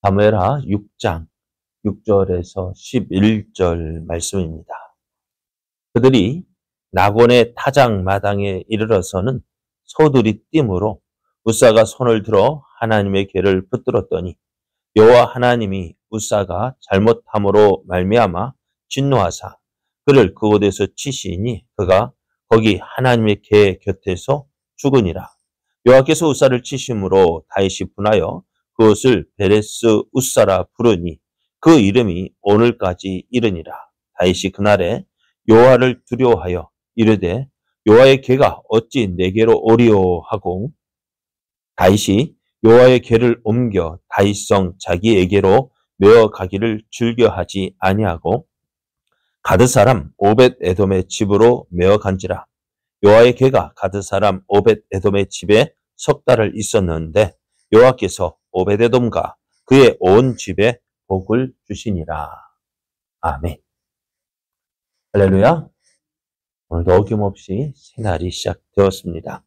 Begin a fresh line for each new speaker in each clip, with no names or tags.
사무엘하 6장 6절에서 11절 말씀입니다. 그들이 나곤의 타작 마당에 이르러서는 소들이 띠므로 우사가 손을 들어 하나님의 궤를 붙들었더니 여호와 하나님이 우사가 잘못함으로 말미암아 진노하사 그를 그곳에서 치시니 그가 거기 하나님의 궤 곁에서 죽으니라. 여호와께서 우사를 치심으로 다윗이 분하여 그것을 베레스 우사라 부르니 그 이름이 오늘까지 이르니라. 다윗이 그날에 여호와를 두려워하여 이르되 여호와의 궤가 어찌 내게로 오리오 하고 다윗이 여호와의 궤를 옮겨 다윗성 자기에게로 메어 가기를 즐겨하지 아니하고 가드 사람 오벳 에돔의 집으로 메어 간지라. 여호와의 궤가 가드 사람 오벳 에돔의 집에 석 달을 있었는데 여호와께서 오벳 에돔과 그의 온 집에 복을 주시니라. 아멘. 할렐루야. 오늘도 어김없이 새날이 시작되었습니다.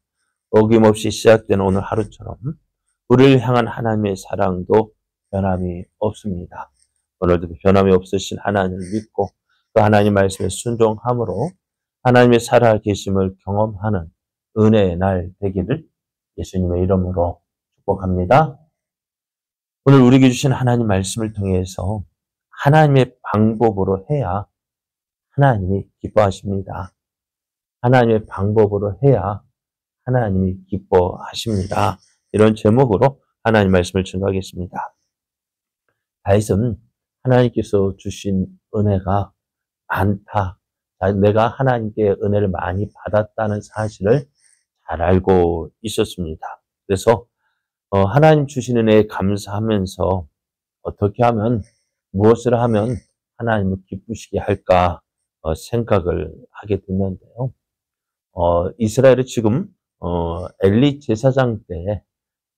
어김없이 시작된 오늘 하루처럼 우리를 향한 하나님의 사랑도 변함이 없습니다. 오늘도 변함이 없으신 하나님을 믿고 그 하나님 말씀에 순종함으로 하나님의 살아계심을 경험하는 은혜의 날 되기를 예수님의 이름으로 축복합니다. 오늘 우리에게 주신 하나님 말씀을 통해서 하나님의 방법으로 해야 하나님이 기뻐하십니다. 하나님의 방법으로 해야 하나님이 기뻐하십니다. 이런 제목으로 하나님 말씀을 증거하겠습니다. 다윗은 하나님께서 주신 은혜가 많다. 내가 하나님께 은혜를 많이 받았다는 사실을 잘 알고 있었습니다. 그래서 하나님 주신 은혜에 감사하면서 어떻게 하면 무엇을 하면 하나님을 기쁘시게 할까 생각을 하게 됐는데요. 이스라엘이 지금 엘리 제사장 때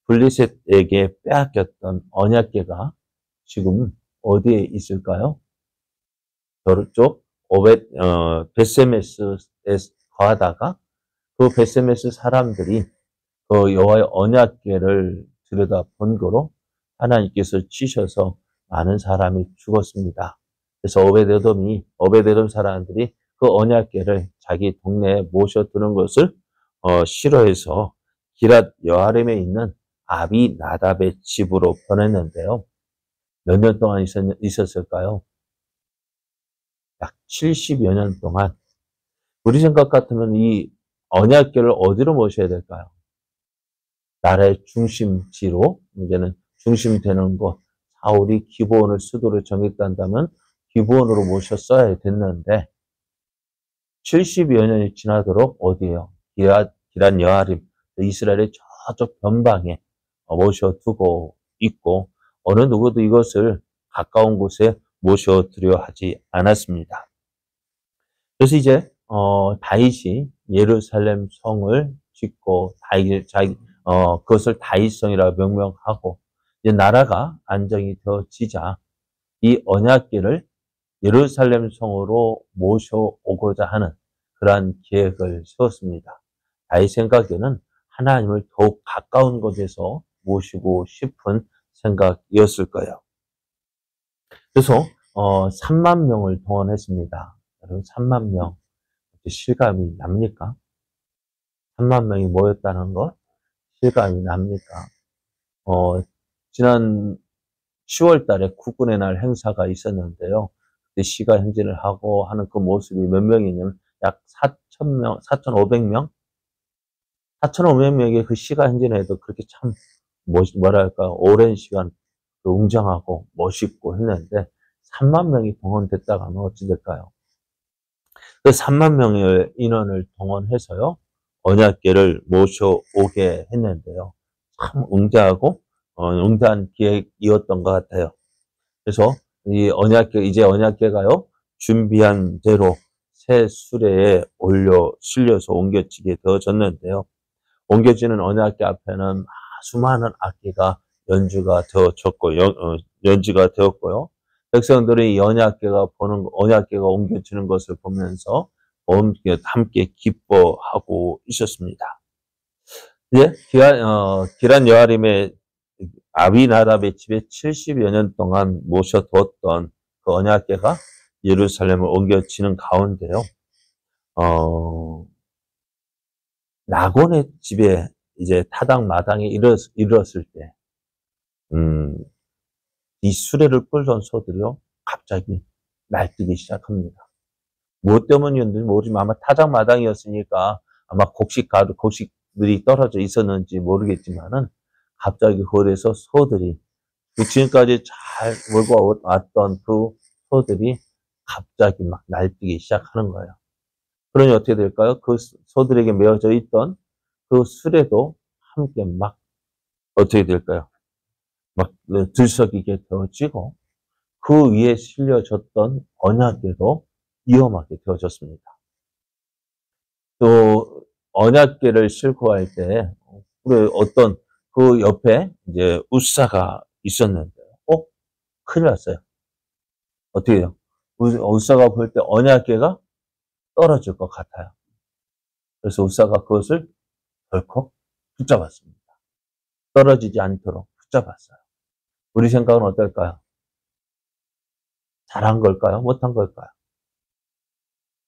블레셋에게 빼앗겼던 언약궤가 지금 어디에 있을까요? 저쪽 베세메스에 거하다가 그 베세메스 사람들이 그 여호와의 언약궤를 들여다본 거로 하나님께서 치셔서 많은 사람이 죽었습니다. 그래서 오벳에돔 사람들이 그 언약궤를 자기 동네에 모셔두는 것을 싫어해서 기랏 여아림에 있는 아비나답의 집으로 보냈는데요. 몇 년 동안 있었을까요? 약 70여 년 동안. 우리 생각 같으면 이 언약궤를 어디로 모셔야 될까요? 나라의 중심지로, 이제는 중심되는 곳, 사울이 기브온을 수도로 정했단다면 기브온으로 모셨어야 됐는데 70여 년이 지나도록 어디에요? 기란 여아림, 이스라엘의 저쪽 변방에 모셔두고 있고 어느 누구도 이것을 가까운 곳에 모셔두려 하지 않았습니다. 그래서 이제 다윗이 예루살렘 성을 짓고 그것을 다윗성이라고 명명하고 이제 나라가 안정이 되어지자 이 언약궤를 예루살렘 성으로 모셔오고자 하는 그러한 계획을 세웠습니다. 다윗 생각에는 하나님을 더욱 가까운 곳에서 모시고 싶은 생각이었을 거예요. 그래서 3만 명을 동원했습니다. 여러분 3만 명 실감이 납니까? 3만 명이 모였다는 것 실감이 납니까? 지난 10월 달에 국군의 날 행사가 있었는데요. 그때 시가 행진을 하고 하는 그 모습이 몇 명이냐면 약 4,000명, 4,500명? 4,500명의 그 시가 행진에도 그렇게 참 뭐랄까 오랜 시간 웅장하고 멋있고 했는데 3만 명이 동원됐다고 하면 어찌 될까요? 그 3만 명의 인원을 동원해서요. 언약궤를 모셔오게 했는데요. 참 웅장하고 웅장한 기획이었던 것 같아요. 그래서 이 이제 언약궤가요. 준비한 대로 새 수레에 실려서 옮겨지게 되어졌는데요. 옮겨지는 언약궤 앞에는 수많은 악기가 연주가 되었고요. 백성들이 이 언약궤가 옮겨지는 것을 보면서 함께 기뻐하고 있었습니다. 이제 기란 여아림의 아비나답의 집에 70여 년 동안 모셔두었던 그 언약궤가 예루살렘을 옮겨지는 가운데요. 나곤의 집에 이제 타당마당에 이르렀을 때, 이 수레를 끌던 소들이요, 갑자기 날뛰기 시작합니다. 무엇 때문이었는지 모르지만 아마 타작마당이었으니까 아마 곡식들이 떨어져 있었는지 모르겠지만은 갑자기 거기에서 소들이 지금까지 잘 몰고 왔던 그 소들이 갑자기 막 날뛰기 시작하는 거예요. 그러니 어떻게 될까요? 그 소들에게 메어져 있던 그 수레도 함께 막 어떻게 될까요? 막 들썩이게 되어지고 그 위에 실려졌던 언약궤도 위험하게 되어졌습니다. 또 언약궤를 싣고 갈 때 어떤 그 옆에 이제 우사가 있었는데 큰일 났어요. 어떻게 해요? 우사가 볼 때 언약궤가 떨어질 것 같아요. 그래서 우사가 그것을 덜컥 붙잡았습니다. 떨어지지 않도록 붙잡았어요. 우리 생각은 어떨까요? 잘한 걸까요? 못한 걸까요?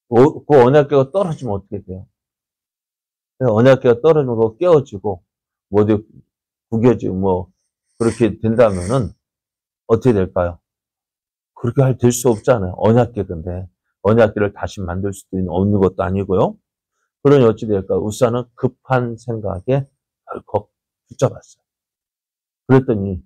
그 언약궤가 떨어지면 어떻게 돼요? 언약궤가 떨어지면 그거 깨어지고 모두 구겨지고 그렇게 된다면은 어떻게 될까요? 그렇게 될 수 없잖아요. 언약궤인데 언약궤를 다시 만들 수도 없는 것도 아니고요. 그러니 어찌 될까요? 우사는 급한 생각에 덜컥 붙잡았어요. 그랬더니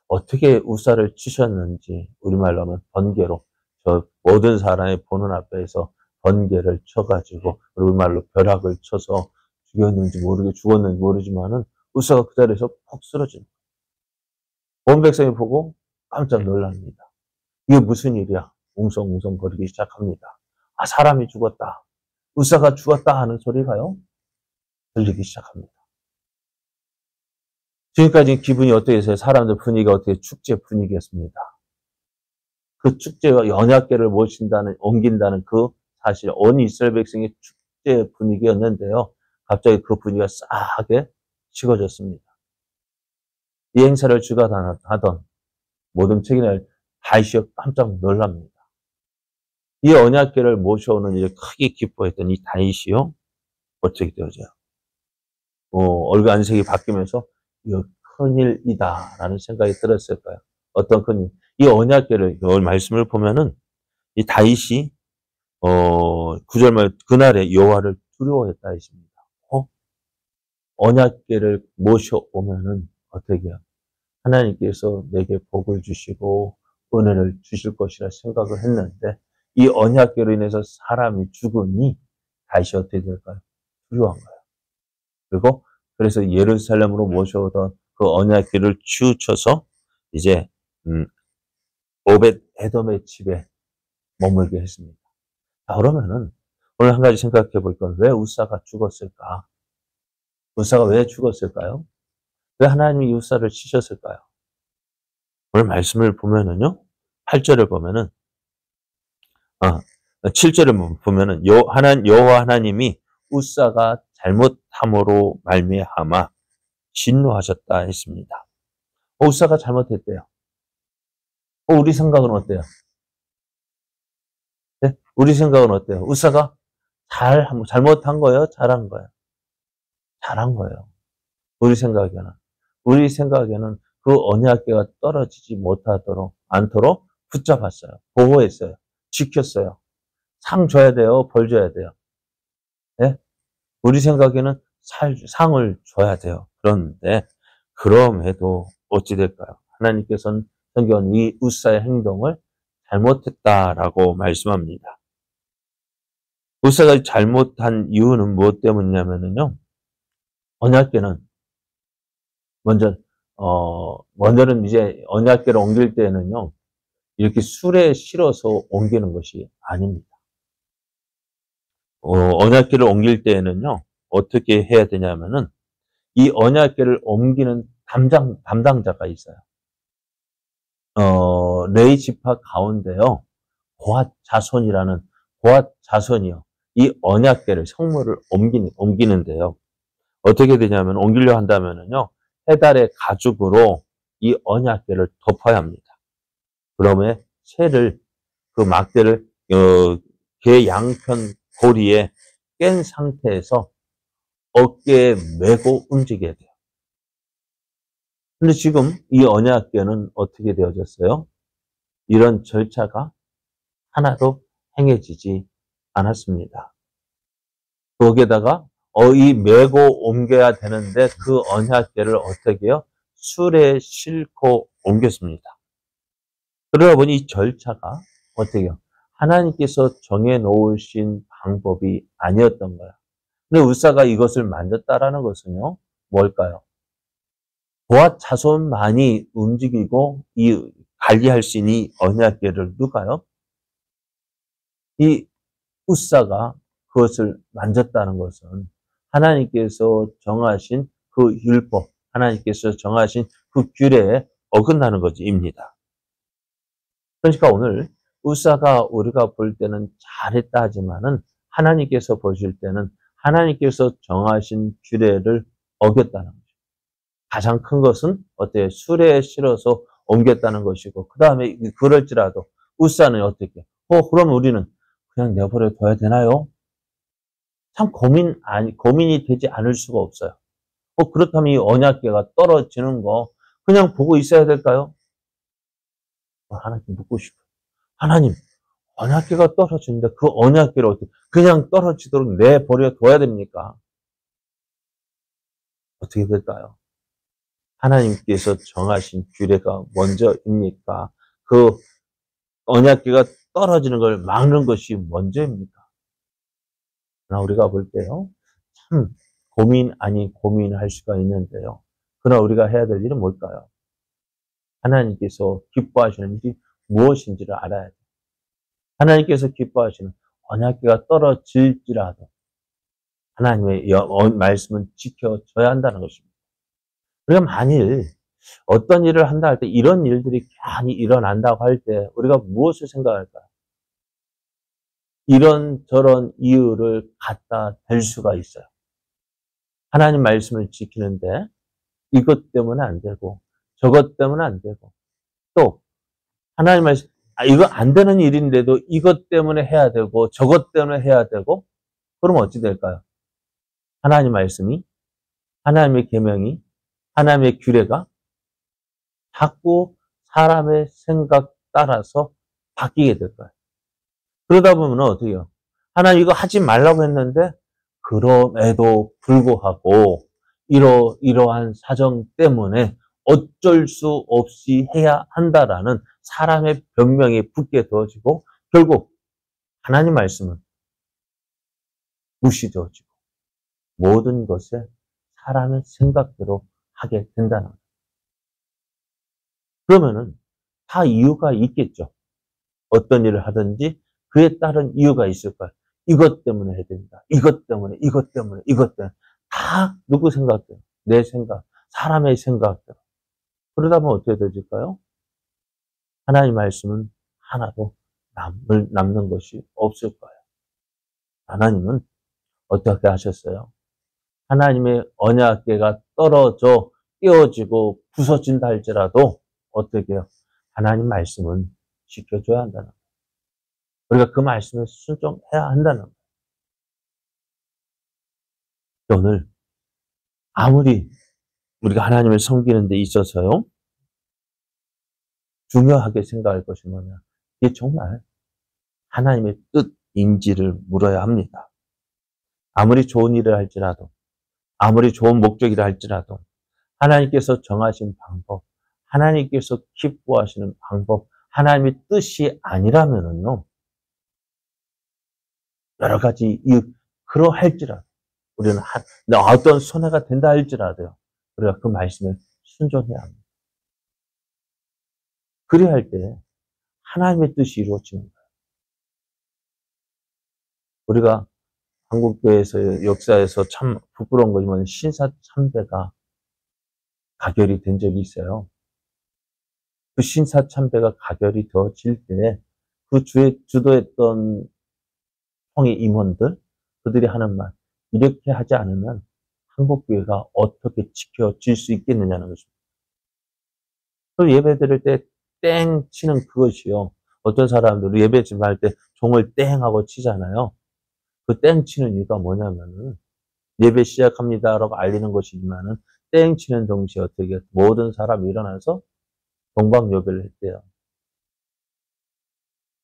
어떻게 우사를 치셨는지 우리말로 하면 번개로 저 모든 사람의 보는 앞에서 번개를 쳐가지고 우리말로 벼락을 쳐서 죽었는지 모르지만은 우사가 그 자리에서 푹 쓰러진 거예요. 온 백성이 보고 깜짝 놀랍니다. 이게 무슨 일이야? 웅성웅성 거리기 시작합니다. 아, 사람이 죽었다. 우사가 죽었다 하는 소리가요, 들리기 시작합니다. 지금까지 기분이 어떻겠어요? 사람들 분위기가 어떻게 축제 분위기였습니다. 그 축제가 언약궤를 옮긴다는 그 사실 온 이스라엘 백성의 축제 분위기였는데요. 갑자기 그 분위기가 싸하게 식어졌습니다. 이 행사를 주관하던 모든 책임을 다윗이 깜짝 놀랍니다. 이 언약궤를 모셔오는 일에 크게 기뻐했던 이 다윗이요, 어떻게 되어져요? 얼굴 안색이 바뀌면서 이거 큰일이다라는 생각이 들었을까요? 어떤 큰일? 이 언약궤를 오늘 말씀을 보면은 이 다윗이 9절 말 그날에 여호와를 두려워했다 했습니다. 언약궤를 모셔오면은 어떻게 해요? 하나님께서 내게 복을 주시고 은혜를 주실 것이라 생각을 했는데 이 언약궤로 인해서 사람이 죽으니 다윗이 어떻게 될까요? 두려워한 거예요. 그리고 그래서 예루살렘으로 모셔오던 그 언약궤를 치우쳐서 이제 오벳 에돔의 집에 머물게 했습니다. 자, 그러면은 오늘 한 가지 생각해 볼 건 왜 우사가 죽었을까? 우사가 왜 죽었을까요? 왜 하나님이 우사를 치셨을까요? 오늘 말씀을 보면은요, 8절을 보면은 7절을 보면은 여호와 하나님이 우사가 잘못함으로 말미암아 진노하셨다 했습니다. 우사가 잘못했대요. 우리 생각은 어때요? 네? 우리 생각은 어때요? 우사가 잘못한 거예요? 잘한 거예요? 잘한 거예요. 우리 생각에는 그 언약궤가 떨어지지 않도록 붙잡았어요. 보호했어요. 지켰어요. 상 줘야 돼요? 벌 줘야 돼요? 네? 우리 생각에는 상을 줘야 돼요. 그런데 그럼에도 어찌 될까요? 하나님께서는 성경은 이 우사의 행동을 잘못했다라고 말씀합니다. 우사가 잘못한 이유는 무엇 때문이냐면요. 언약궤는 먼저는 이제 언약궤를 옮길 때는요, 이렇게 술에 실어서 옮기는 것이 아닙니다. 언약궤를 옮길 때에는요, 어떻게 해야 되냐면은, 이 언약궤를 옮기는 담당자가 있어요. 레위 지파 가운데요, 고핫 자손이요. 이 언약궤를, 성물을 옮기는데요. 어떻게 되냐면, 옮기려 한다면은요, 해달의 가죽으로 이 언약궤를 덮어야 합니다. 그러면 새를, 그 막대를 궤 양편 고리에 깬 상태에서 어깨에 메고 움직여야 돼요. 근데 지금 이 언약궤는 어떻게 되어졌어요? 이런 절차가 하나도 행해지지 않았습니다. 거기에다가 이 메고 옮겨야 되는데 그 언약궤를 어떻게 해요? 수레에 싣고 옮겼습니다. 그러다 보니 이 절차가 어떻게 해요? 하나님께서 정해 놓으신 방법이 아니었던 거야. 근데 우사가 이것을 만졌다라는 것은요, 뭘까요? 그와 자손만이 움직이고 관리할 수 있는 이 언약궤를 누가요? 이 우사가 그것을 만졌다는 것은 하나님께서 정하신 그 율법, 하나님께서 정하신 그 규례에 어긋나는 것입니다. 그러니까 오늘 우사가 우리가 볼 때는 잘했다 하지만은 하나님께서 보실 때는 하나님께서 정하신 규례를 어겼다는 거죠. 가장 큰 것은 어때요? 수레에 실어서 옮겼다는 것이고, 그 다음에 그럴지라도 우사는 어떻게? 그럼 우리는 그냥 내버려 둬야 되나요? 참 고민이 되지 않을 수가 없어요. 그렇다면 이 언약궤가 떨어지는 거 그냥 보고 있어야 될까요? 하나님 묻고 싶어요. 하나님, 언약궤가 떨어지는데 그 언약궤를 어떻게 그냥 떨어지도록 내버려 둬야 됩니까? 어떻게 될까요? 하나님께서 정하신 규례가 먼저입니까? 그 언약궤가 떨어지는 걸 막는 것이 먼저입니까? 그러나 우리가 볼 때요, 참 고민 아닌 고민할 수가 있는데요. 그러나 우리가 해야 될 일은 뭘까요? 하나님께서 기뻐하시는 일이 무엇인지를 알아야 돼요. 하나님께서 기뻐하시는 언약궤가 떨어질지라도 하나님의 말씀은 지켜져야 한다는 것입니다. 우리가 만일 어떤 일을 한다 할 때 이런 일들이 괜히 일어난다고 할 때 우리가 무엇을 생각할까요? 이런저런 이유를 갖다 댈 수가 있어요. 하나님 말씀을 지키는데 이것 때문에 안 되고 저것 때문에 안 되고 또 하나님 말씀 이거 안 되는 일인데도 이것 때문에 해야 되고 저것 때문에 해야 되고 그러면 어찌 될까요? 하나님 말씀이 하나님의 계명이 하나님의 규례가 자꾸 사람의 생각 따라서 바뀌게 될 거예요. 그러다 보면 어떻게 해요? 하나님 이거 하지 말라고 했는데 그럼에도 불구하고 이러한 사정 때문에 어쩔 수 없이 해야 한다라는 사람의 변명이 붙게 되어지고 결국 하나님 말씀은 무시되어지고 모든 것에 사람의 생각대로 하게 된다는 거예요. 그러면은 다 이유가 있겠죠. 어떤 일을 하든지 그에 따른 이유가 있을 거예요. 이것 때문에 해야 된다. 이것 때문에, 이것 때문에, 이것 때문에. 다 누구 생각대로? 내 생각, 사람의 생각대로. 그러다 보면 어떻게 되질까요? 하나님 말씀은 하나도 남는 것이 없을 거예요. 하나님은 어떻게 하셨어요? 하나님의 언약궤가 떨어져 띄어지고 부서진다 할지라도 어떻게 해요? 하나님 말씀은 지켜줘야 한다는 거예요. 우리가 그 말씀에 순종해야 한다는 거예요. 오늘 아무리 우리가 하나님을 섬기는 데 있어서요, 중요하게 생각할 것이 뭐냐. 이게 정말 하나님의 뜻인지를 물어야 합니다. 아무리 좋은 일을 할지라도, 아무리 좋은 목적이라 할지라도, 하나님께서 정하신 방법, 하나님께서 기뻐하시는 방법, 하나님의 뜻이 아니라면은요, 여러 가지 그러할지라도, 우리는 어떤 손해가 된다 할지라도요, 우리가 그 말씀에 순종해야 합니다. 그래야 할 때 하나님의 뜻이 이루어지는 거예요. 우리가 한국교회에서 역사에서 참 부끄러운 거지만 신사 참배가 가결이 된 적이 있어요. 그 신사 참배가 가결이 되어질 때 그 주도했던 총회 임원들 그들이 하는 말 이렇게 하지 않으면 한국교회가 어떻게 지켜질 수 있겠느냐는 것입니다. 그 예배 드릴 때 땡 치는 그것이요. 어떤 사람들은 예배 지금 할 때 종을 땡 하고 치잖아요. 그 땡 치는 이유가 뭐냐면은 예배 시작합니다라고 알리는 것이지만은 땡 치는 동시에 어떻게 모든 사람이 일어나서 동방 예배를 했대요.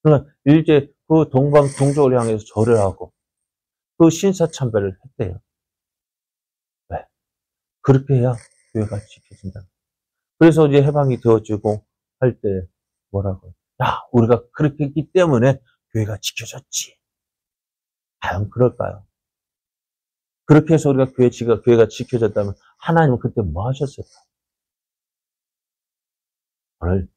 그러니까 이제 그 동방 종족을 향해서 절을 하고 그 신사참배를 했대요. 왜? 그렇게 해야 교회가 지켜진다. 그래서 이제 해방이 되어지고 할 때 뭐라고? 야, 우리가 그렇게 했기 때문에 교회가 지켜졌지. 과연 그럴까요? 그렇게 해서 우리가 교회가 지켜졌다면 하나님은 그때 뭐 하셨을까? 오늘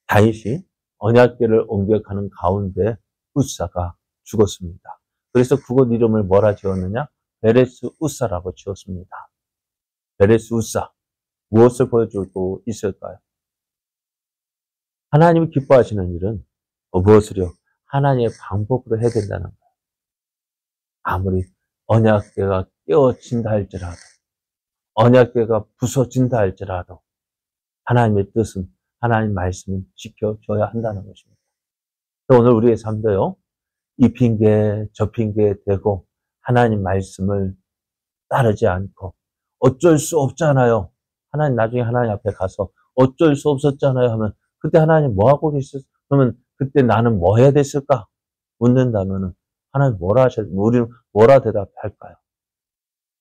다윗이 언약궤를 옮겨가는 가운데 우사가 죽었습니다. 그래서 그곳 이름을 뭐라 지었느냐? 베레스 우사라고 지었습니다. 베레스 우사. 무엇을 보여주고 있을까요? 하나님이 기뻐하시는 일은 무엇을요? 하나님의 방법으로 해야 된다는 거예요. 아무리 언약궤가 깨어진다 할지라도, 언약궤가 부서진다 할지라도 하나님의 뜻은, 하나님 말씀은 지켜줘야 한다는 것입니다. 오늘 우리의 삶도요, 이 핑계 저 핑계 대고 하나님 말씀을 따르지 않고 어쩔 수 없잖아요. 하나님 나중에 하나님 앞에 가서 어쩔 수 없었잖아요 하면 그때 하나님 뭐 하고 계셨어요? 그러면 그때 나는 뭐 해야 됐을까? 묻는다면은 하나님 뭐라 우리는 뭐라 대답할까요?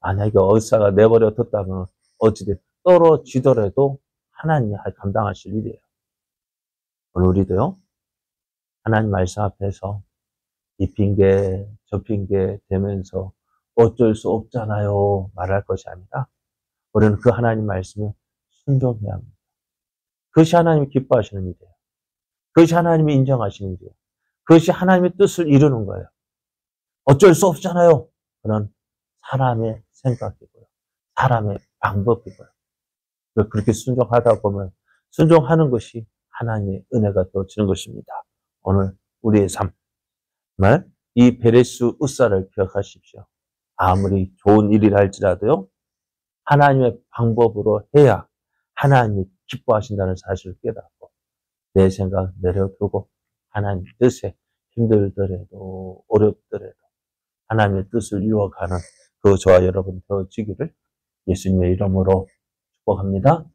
만약에 의사가 내버려 뒀다면 어찌됐든 떨어지더라도 하나님이 감당하실 일이에요. 오늘 우리도요, 하나님 말씀 앞에서 이 핑계 저 핑계 대면서 어쩔 수 없잖아요 말할 것이 아니라 우리는 그 하나님 말씀에 순종해야 합니다. 그것이 하나님이 기뻐하시는 일이에요. 그것이 하나님이 인정하시는 일이에요. 그것이 하나님의 뜻을 이루는 거예요. 어쩔 수 없잖아요. 그런 사람의 생각이고요. 사람의 방법이고요. 그렇게 순종하다 보면 순종하는 것이 하나님의 은혜가 또 주는 것입니다. 오늘 우리의 삶, 정말 이 베레스 우사를 기억하십시오. 아무리 좋은 일이라 할지라도요, 하나님의 방법으로 해야 하나님이 기뻐하신다는 사실을 깨닫고 내 생각 내려두고 하나님 뜻에 힘들더라도 어렵더라도 하나님의 뜻을 이루어가는 그 저와 여러분 되어지기를 예수님의 이름으로 축복합니다.